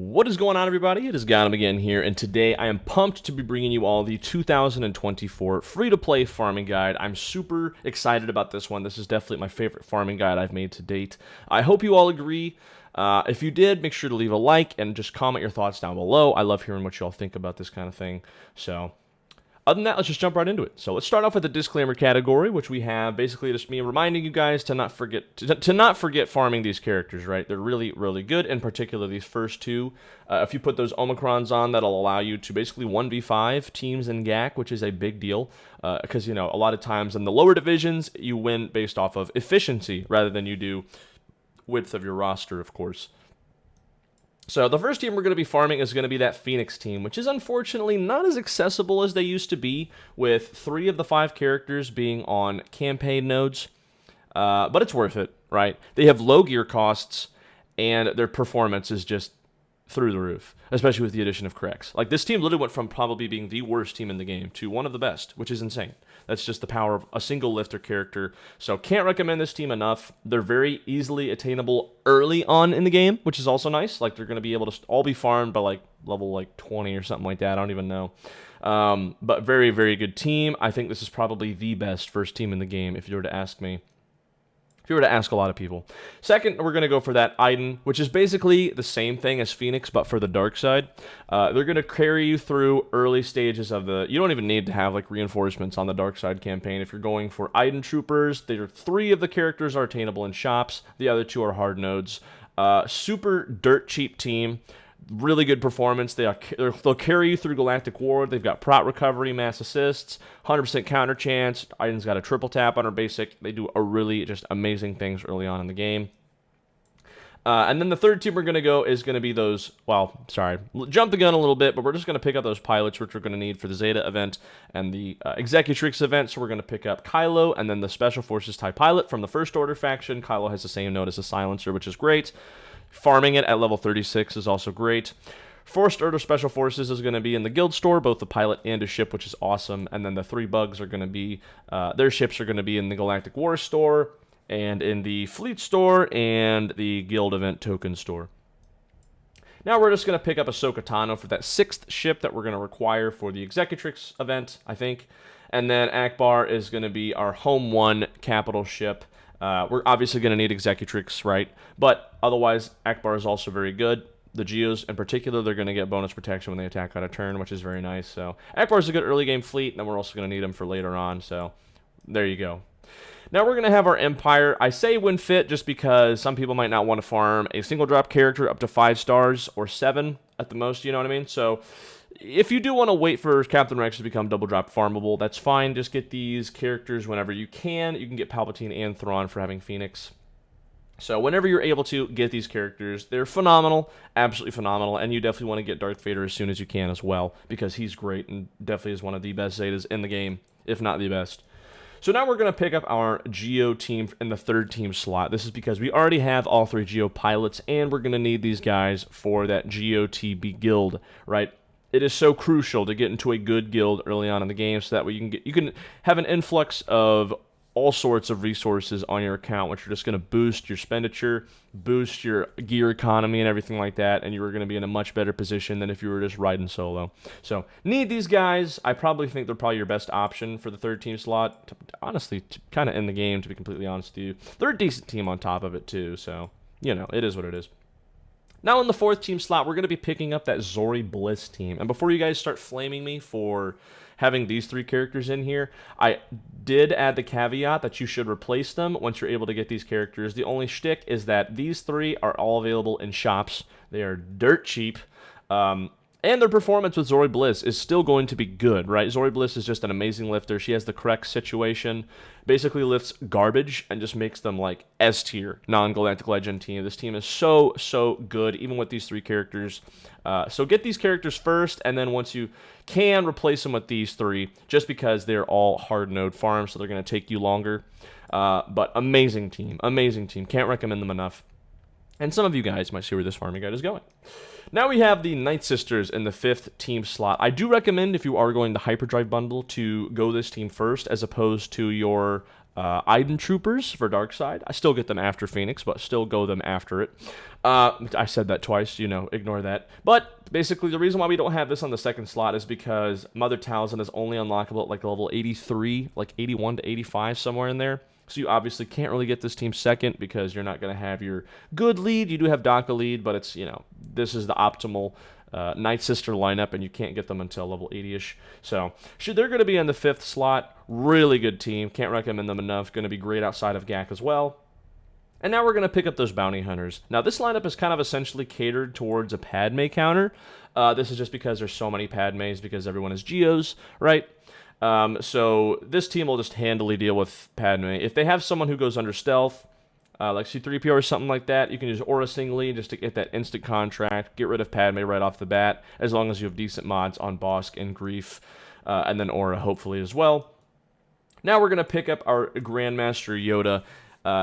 What is going on, everybody? It is Gotham again here, and today I am pumped to be bringing you all the 2024 free-to-play farming guide. I'm super excited about this one. This is definitely my favorite farming guide I've made to date. I hope you all agree. If you did, make sure to leave a like and just comment your thoughts down below. I love hearing what you all think about this kind of thing. So, other than that, let's just jump right into it. So let's start off with the disclaimer category, which we have basically just me reminding you guys to not forget to not forget farming these characters, right? They're really, really good, in particular these first two. If you put those Omicrons on, that'll allow you to basically 1v5 teams in GAC, which is a big deal, because, you know, a lot of times in the lower divisions, you win based off of efficiency rather than you do width of your roster, of course. So the first team we're going to be farming is going to be that Phoenix team, which is unfortunately not as accessible as they used to be, with 3 of the 5 characters being on campaign nodes. But it's worth it, right? They have low gear costs, and their performance is just through the roof, especially with the addition of Krex. Like, this team literally went from probably being the worst team in the game to one of the best, which is insane. That's just the power of a single lifter character. So can't recommend this team enough. They're very easily attainable early on in the game, which is also nice. Like, they're going to be able to all be farmed by like level like 20 or something like that. I don't even know. But very, very good team. I think this is probably the best first team in the game, if you were to ask me. If you were to ask a lot of people. Second, we're going to go for that Iden, which is basically the same thing as Phoenix, but for the dark side. They're going to carry you through early stages of the... You don't even need to have like reinforcements on the dark side campaign. If you're going for Iden troopers, 3 of the characters are attainable in shops. The other 2 are hard nodes. Super dirt cheap team. Really good performance. They'll carry you through Galactic War. They've got prot recovery, mass assists, 100% counter chance. Iden's got a triple tap on her basic. They do a really just amazing things early on in the game. And then the third team we're going to go is going to be those, well, sorry, jump the gun a little bit, but we're just going to pick up those pilots, which we're going to need for the Zeta event and the Executrix event. So we're going to pick up Kylo and then the Special Forces TIE pilot from the First Order faction. Kylo has the same node as a silencer, which is great. Farming it at level 36 is also great. First Order Special Forces is going to be in the guild store, both the pilot and a ship, which is awesome. And then the 3 bugs are going to be, their ships are going to be in the Galactic War store, and in the fleet store, and the guild event token store. Now we're just going to pick up Ahsoka Tano for that 6th ship that we're going to require for the Executrix event, I think. And then Akbar is going to be our home 1 capital ship. We're obviously going to need Executrix, right? But otherwise, Akbar is also very good. The Geos, in particular, they're going to get bonus protection when they attack out of turn, which is very nice. So Akbar is a good early game fleet, and then we're also going to need him for later on. So there you go. Now we're going to have our Empire. I say when fit just because some people might not want to farm a single drop character up to 5 stars or 7 at the most, you know what I mean? So if you do want to wait for Captain Rex to become double drop farmable, that's fine. Just get these characters whenever you can. You can get Palpatine and Thrawn for having Phoenix. So whenever you're able to get these characters, they're phenomenal, absolutely phenomenal, and you definitely want to get Darth Vader as soon as you can as well, because he's great and definitely is one of the best Zetas in the game, if not the best. So now we're going to pick up our Geo team in the 3rd team slot. This is because we already have all 3 Geo pilots, and we're going to need these guys for that GOTB guild, right? It is so crucial to get into a good guild early on in the game, so that way you can have an influx of all sorts of resources on your account, which are just going to boost your expenditure, boost your gear economy and everything like that, and you are going to be in a much better position than if you were just riding solo. So need these guys. I probably think they're probably your best option for the 3rd team slot. Honestly, kind of in the game, to be completely honest with you. They're a decent team on top of it too, so, you know, it is what it is. Now in the 4th team slot, we're going to be picking up that Zorii Bliss team. And before you guys start flaming me for having these 3 characters in here, I did add the caveat that you should replace them once you're able to get these characters. The only shtick is that these 3 are all available in shops. They are dirt cheap. And their performance with Zorii Bliss is still going to be good, right? Zorii Bliss is just an amazing lifter. She has the correct situation, basically lifts garbage and just makes them like S-tier non-Galactic Legend team. This team is so, so good, even with these 3 characters. So get these characters first, and then once you can, replace them with these 3, just because they're all hard node farms, so they're going to take you longer. But amazing team, can't recommend them enough. And some of you guys might see where this farming guide is going. Now we have the Nightsisters in the 5th team slot. I do recommend, if you are going the Hyperdrive bundle, to go this team first, as opposed to your Iden Troopers for Darkseid. I still get them after Phoenix, but still go them after it. I said that twice, ignore that. But basically, the reason why we don't have this on the second slot is because Mother Talzin is only unlockable at like level 83, like 81 to 85, somewhere in there. So you obviously can't really get this team second because you're not going to have your good lead. You do have Daka lead, but it's, this is the optimal Nightsister lineup, and you can't get them until level 80-ish. So they're going to be in the 5th slot. Really good team. Can't recommend them enough. Going to be great outside of GAC as well. And now we're going to pick up those bounty hunters. Now, this lineup is kind of essentially catered towards a Padme counter. This is just because there's so many Padmes because everyone is Geos, right? So this team will just handily deal with Padme. If they have someone who goes under stealth, like C-3PO or something like that, you can use Aura singly just to get that instant contract, get rid of Padme right off the bat, as long as you have decent mods on Bosk and Grief, and then Aura hopefully as well. Now we're going to pick up our Grandmaster Yoda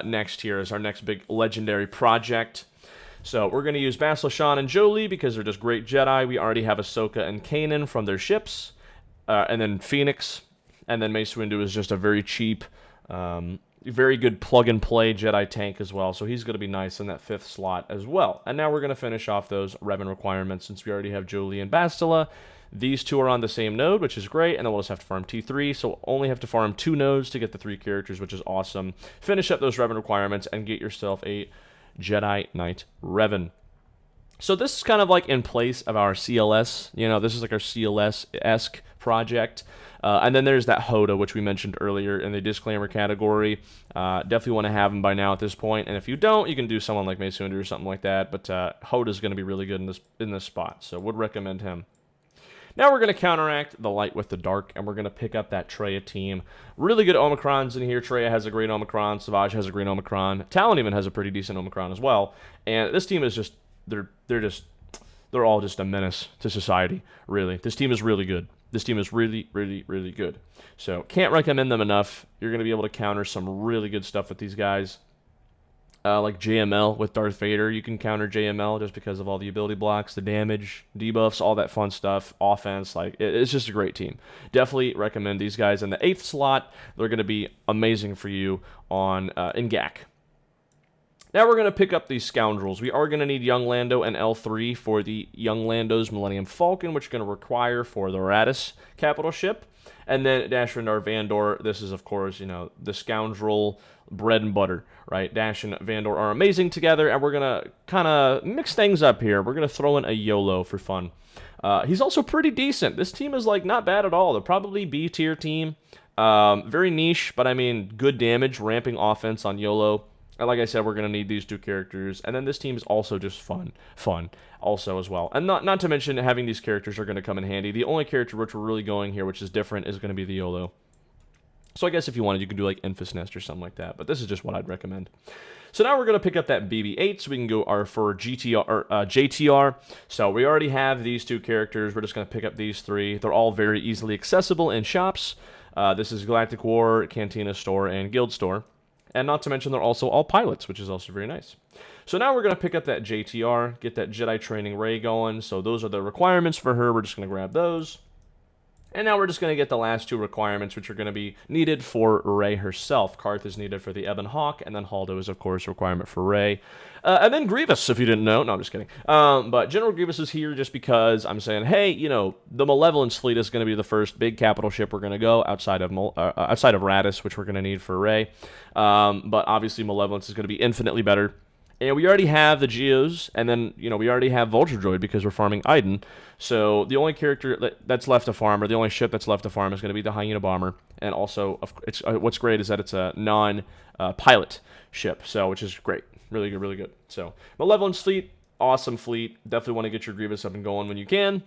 next here as our next big legendary project. So we're going to use Bastila and Jolee because they're just great Jedi. We already have Ahsoka and Kanan from their ships. And then Phoenix, and then Mace Windu is just a very cheap, very good plug-and-play Jedi tank as well, so he's going to be nice in that 5th slot as well. And now we're going to finish off those Revan requirements since we already have Jolee and Bastila. These two are on the same node, which is great, and then we'll just have to farm T3, so we'll only have to farm 2 nodes to get the 3 characters, which is awesome. Finish up those Revan requirements and get yourself a Jedi Knight Revan. So this is kind of like in place of our CLS. This is like our CLS-esque project. And then there's that Hoda, which we mentioned earlier in the disclaimer category. Definitely want to have him by now at this point. And if you don't, you can do someone like Mace Windu or something like that. But Hoda's going to be really good in this spot, so would recommend him. Now we're going to counteract the light with the dark, and we're going to pick up that Traya team. Really good Omicrons in here. Traya has a great Omicron. Savage has a great Omicron. Talon even has a pretty decent Omicron as well. And this team is just... They're all just a menace to society, really. This team is really good. This team is really, really, really good. So, can't recommend them enough. You're going to be able to counter some really good stuff with these guys. Like JML with Darth Vader. You can counter JML just because of all the ability blocks, the damage, debuffs, all that fun stuff, offense. It's just a great team. Definitely recommend these guys. In the 8th slot, they're going to be amazing for you in GAC. Now we're going to pick up these Scoundrels. We are going to need Young Lando and L3 for the Young Lando's Millennium Falcon, which is going to require for the Raddus capital ship. And then Dash Rendar Vandor. This is, of course, the Scoundrel bread and butter, right? Dash and Vandor are amazing together, and we're going to kind of mix things up here. We're going to throw in a YOLO for fun. He's also pretty decent. This team is, not bad at all. They're probably B-tier team. Very niche, but, good damage, ramping offense on YOLO. And like I said, we're going to need these 2 characters. And then this team is also just fun also as well. And not to mention having these characters are going to come in handy. The only character which we're really going here, which is different, is going to be the YOLO. So I guess if you wanted, you could do like Infus Nest or something like that. But this is just what I'd recommend. So now we're going to pick up that BB-8 so we can go for JTR. So we already have these 2 characters. We're just going to pick up these 3. They're all very easily accessible in shops. This is Galactic War, Cantina Store, and Guild Store. And not to mention, they're also all pilots, which is also very nice. So now we're going to pick up that JTR, get that Jedi Training Rey going. So those are the requirements for her. We're just going to grab those. And now we're just going to get the last 2 requirements, which are going to be needed for Rey herself. Karth is needed for the Ebon Hawk, and then Haldo is, of course, a requirement for Rey. And then Grievous, if you didn't know. No, I'm just kidding. But General Grievous is here just because I'm saying, hey, the Malevolence fleet is going to be the first big capital ship we're going to go outside of Raddus, which we're going to need for Rey. But obviously Malevolence is going to be infinitely better. And we already have the Geos, and then, we already have Vulture Droid because we're farming Iden. So the only character that's left to farm, or the only ship that's left to farm, is going to be the Hyena Bomber. And also, what's great is that it's a non-pilot ship, so which is great. Really good, really good. So, Malevolence fleet, awesome fleet. Definitely want to get your Grievous up and going when you can.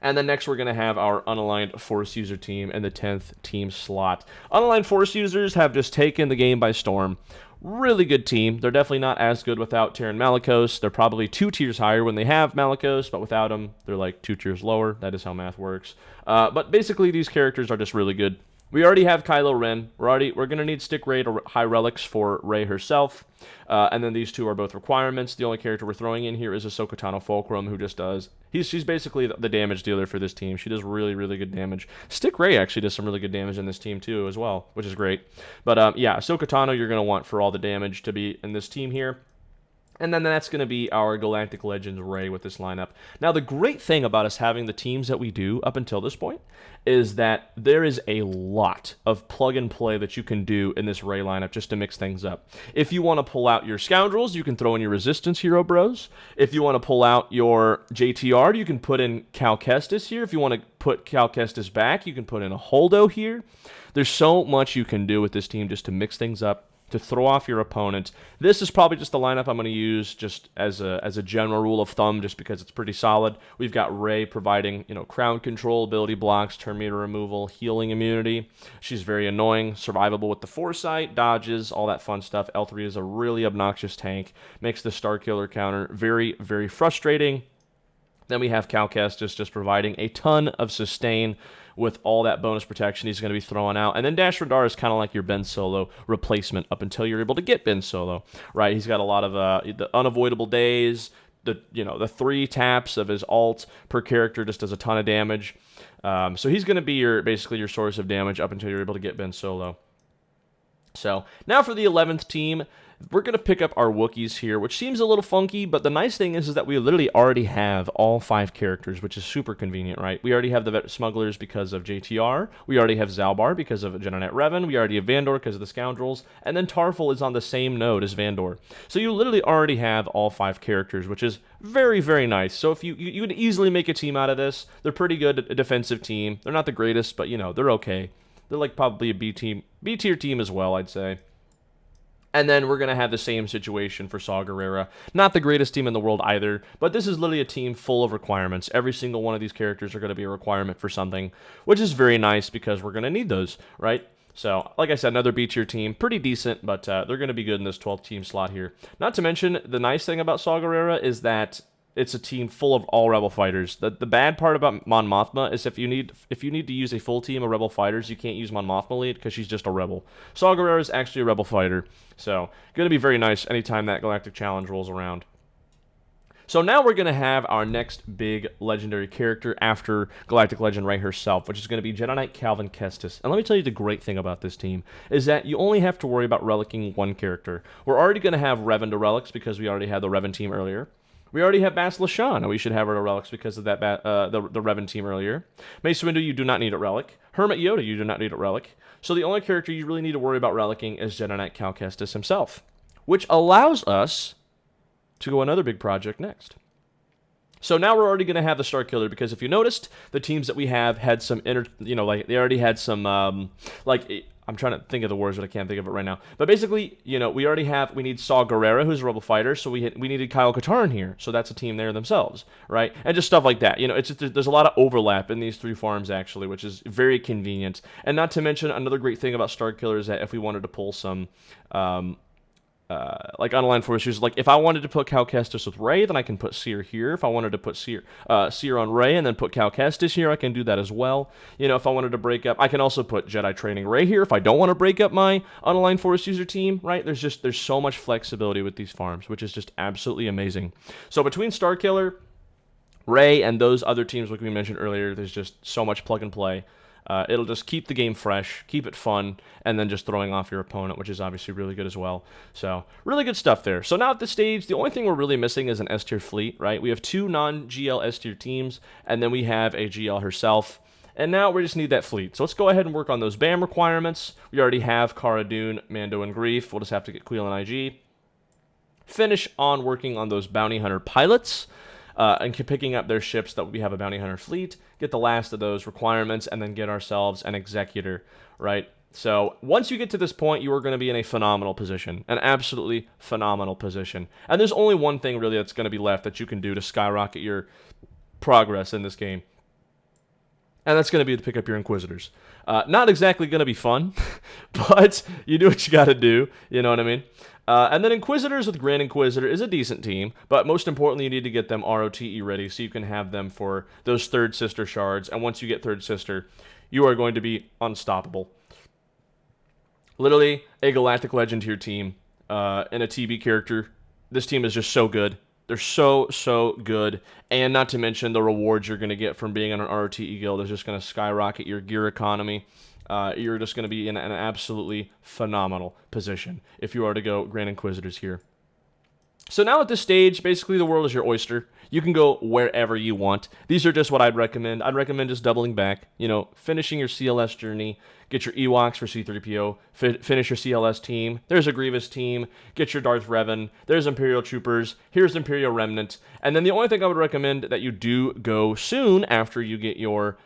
And then next we're going to have our unaligned Force user team in the 10th team slot. Unaligned Force users have just taken the game by storm. Really good team. They're definitely not as good without Terran Malicos. They're probably 2 tiers higher when they have Malicos, but without them, they're like 2 tiers lower. That is how math works. But basically, these characters are just really good. We already have Kylo Ren. We're gonna need Stick Rey to high relics for Rey herself, and then these two are both requirements. The only character we're throwing in here is Ahsoka Tano Fulcrum, who just does. She's basically the damage dealer for this team. She does really, really good damage. Stick Rey actually does some really good damage in this team too, as well, which is great. But yeah, Ahsoka Tano you're gonna want for all the damage to be in this team here. And then that's going to be our Galactic Legend Rey with this lineup. Now, the great thing about us having the teams that we do up until this point is that there is a lot of plug-and-play that you can do in this Rey lineup just to mix things up. If you want to pull out your Scoundrels, you can throw in your Resistance Hero Bros. If you want to pull out your JTR, you can put in Cal Kestis here. If you want to put Cal Kestis back, you can put in a Holdo here. There's so much you can do with this team just to mix things up, to throw off your opponent. This is probably just the lineup I'm going to use just as a general rule of thumb, just because it's pretty solid. We've got Rey providing, crown control, ability blocks, turn meter removal, healing immunity. She's very annoying, survivable with the foresight, dodges, all that fun stuff. L3 is a really obnoxious tank, makes the Star Killer counter very, very frustrating. Then we have Cal Kestis just providing a ton of sustain with all that bonus protection he's going to be throwing out. And then Dash Radar is kind of like your Ben Solo replacement up until you're able to get Ben Solo, right? He's got a lot of the unavoidable days, the 3 taps of his ult per character just does a ton of damage. So he's going to be basically your source of damage up until you're able to get Ben Solo. So now for the 11th team, we're going to pick up our Wookiees here, which seems a little funky, but the nice thing is that we literally already have all 5 characters, which is super convenient, right? We already have the Smugglers because of JTR, we already have Zalbar because of Jedi Knight Revan, we already have Vandor because of the Scoundrels, and then Tarful is on the same node as Vandor. So you literally already have all 5 characters, which is very, very nice. So if you would easily make a team out of this. They're pretty good, a defensive team. They're not the greatest, but they're okay. They're like probably a B-tier team as well, I'd say. And then we're going to have the same situation for Saw Gerrera. Not the greatest team in the world either, but this is literally a team full of requirements. Every single one of these characters are going to be a requirement for something, which is very nice because we're going to need those, right? So, like I said, another B-tier team. Pretty decent, but they're going to be good in this 12th team slot here. Not to mention, the nice thing about Saw Gerrera is that it's a team full of all Rebel fighters. The bad part about Mon Mothma is if you need to use a full team of Rebel fighters, you can't use Mon Mothma lead because she's just a Rebel. Saw Gerrera is actually a Rebel fighter, so going to be very nice anytime that Galactic Challenge rolls around. So now we're going to have our next big legendary character after Galactic Legend Rey herself, which is going to be Jedi Knight Calvin Kestis. And let me tell you the great thing about this team is that you only have to worry about relicking one character. We're already going to have Revan to relics because we already had the Revan team earlier. We already have Bastila Shan, and we should have her to relics because of that the Revan team earlier. Mace Windu, you do not need a relic. Hermit Yoda, you do not need a relic. So the only character you really need to worry about relicking is Jedi Knight Cal Kestis himself, which allows us to go another big project next. So now we're already going to have the Star Killer because if you noticed, the teams that we have had some they already had some I'm trying to think of the words, but I can't think of it right now. But basically, we need Saw Gerrera, who's a Rebel fighter, so we needed Kyle Katarn here, so that's a team there themselves, right? And just stuff like that. It's just, there's a lot of overlap in these 3 farms, actually, which is very convenient. And not to mention, another great thing about Star Killer is that if we wanted to pull some like online force users, like if I wanted to put Cal Kestis with Rey, then I can put Seer here. If I wanted to put Seer on Rey and then put Cal Kestis here, I can do that as well. If I wanted to break up, I can also put Jedi Training Rey here if I don't want to break up my online force user team, right? There's so much flexibility with these farms, which is just absolutely amazing. So between Star Killer, Rey, and those other teams like we mentioned earlier, there's just so much plug and play. It'll just keep the game fresh, keep it fun, and then just throwing off your opponent, which is obviously really good as well. So, really good stuff there. So now at this stage, the only thing we're really missing is an S-tier fleet, right? We have 2 non-GL S-tier teams, and then we have a GL herself. And now we just need that fleet. So let's go ahead and work on those BAM requirements. We already have Cara Dune, Mando, and Greef. We'll just have to get Queel and IG. Finish on working on those bounty hunter pilots. And picking up their ships that we have a bounty hunter fleet, get the last of those requirements, and then get ourselves an executor, right? So once you get to this point, you are going to be in a phenomenal position, an absolutely phenomenal position. And there's only one thing really that's going to be left that you can do to skyrocket your progress in this game. And that's going to be to pick up your Inquisitors. Not exactly going to be fun, but you do what you got to do, you know what I mean? And then Inquisitors with Grand Inquisitor is a decent team, but most importantly, you need to get them ROTE ready so you can have them for those Third Sister shards. And once you get Third Sister, you are going to be unstoppable. Literally a Galactic Legend tier team and a TB character. This team is just so good. They're so good. And not to mention the rewards you're going to get from being on an ROTE guild is just going to skyrocket your gear economy. You're just going to be in an absolutely phenomenal position if you are to go Grand Inquisitors here. So now at this stage, basically the world is your oyster. You can go wherever you want. These are just what I'd recommend. I'd recommend just doubling back, finishing your CLS journey, get your Ewoks for C-3PO, finish your CLS team. There's a Grievous team. Get your Darth Revan. There's Imperial Troopers. Here's Imperial Remnant. And then the only thing I would recommend that you do go soon after you get your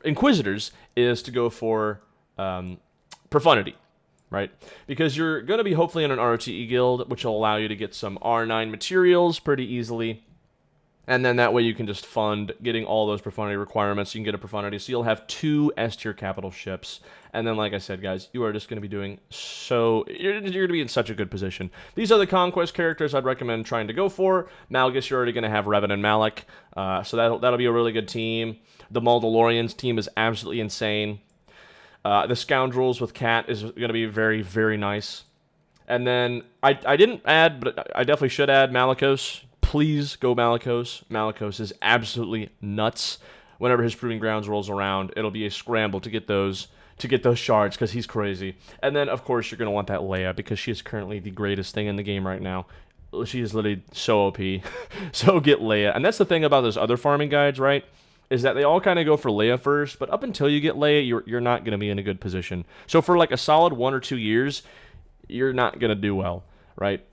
Inquisitors is to go for Profundity. Right? Because you're going to be hopefully in an ROTE guild, which will allow you to get some R9 materials pretty easily. And then that way you can just fund getting all those Profundity requirements. You can get a Profundity, so you'll have 2 S-tier capital ships. And then, like I said, guys, you are just going to be doing so... You're going to be in such a good position. These are the Conquest characters I'd recommend trying to go for. Malgus, you're already going to have Revan and Malak. So that'll be a really good team. The Mandalorians team is absolutely insane. The Scoundrels with Cat is going to be very, very nice. And then, I didn't add, but I definitely should add Malicos. Please go Malicos. Malicos is absolutely nuts. Whenever his Proving Grounds rolls around, it'll be a scramble to get those shards, because he's crazy. And then, of course, you're going to want that Leia, because she is currently the greatest thing in the game right now. She is literally so OP. So get Leia. And that's the thing about those other farming guides, right? Is that they all kind of go for Leia first, but up until you get Leia, you're not going to be in a good position. So for like a solid 1 or 2 years, you're not going to do well, right?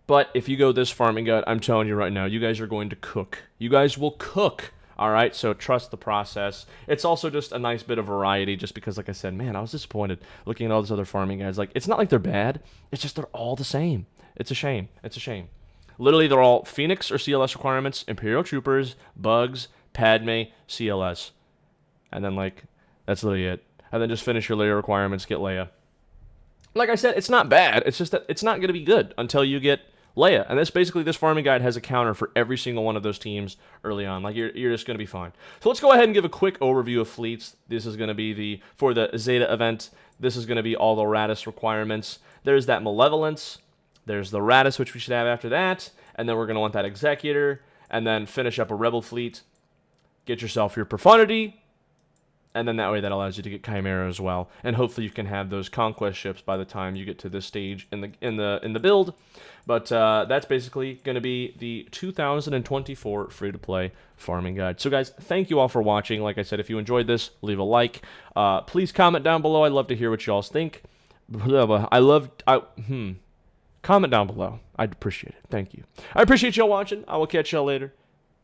But if you go this farming guide, I'm telling you right now, you guys are going to cook. You guys will cook, all right? So trust the process. It's also just a nice bit of variety, just because, like I said, man, I was disappointed looking at all these other farming guides. Like, it's not like they're bad. It's just they're all the same. It's a shame. It's a shame. Literally, they're all Phoenix or CLS requirements, Imperial Troopers, Bugs, Padme, CLS. And then, that's literally it. And then just finish your Leia requirements, get Leia. Like I said, it's not bad. It's just that it's not going to be good until you get Leia. And that's basically, this farming guide has a counter for every single one of those teams early on. Like, you're just going to be fine. So let's go ahead and give a quick overview of fleets. This is going to be for the Zeta event, this is going to be all the Raddus requirements. There's that Malevolence. There's the Raddus, which we should have after that. And then we're going to want that Executor. And then finish up a Rebel fleet. Get yourself your Profundity, and then that way that allows you to get Chimera as well, and hopefully you can have those Conquest ships by the time you get to this stage in the build. But that's basically going to be the 2024 free-to-play farming guide. So guys, thank you all for watching. Like I said, if you enjoyed this, leave a like. Please comment down below. I'd love to hear what y'all think. Comment down below. I'd appreciate it. Thank you. I appreciate y'all watching. I will catch y'all later.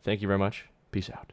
Thank you very much. Peace out.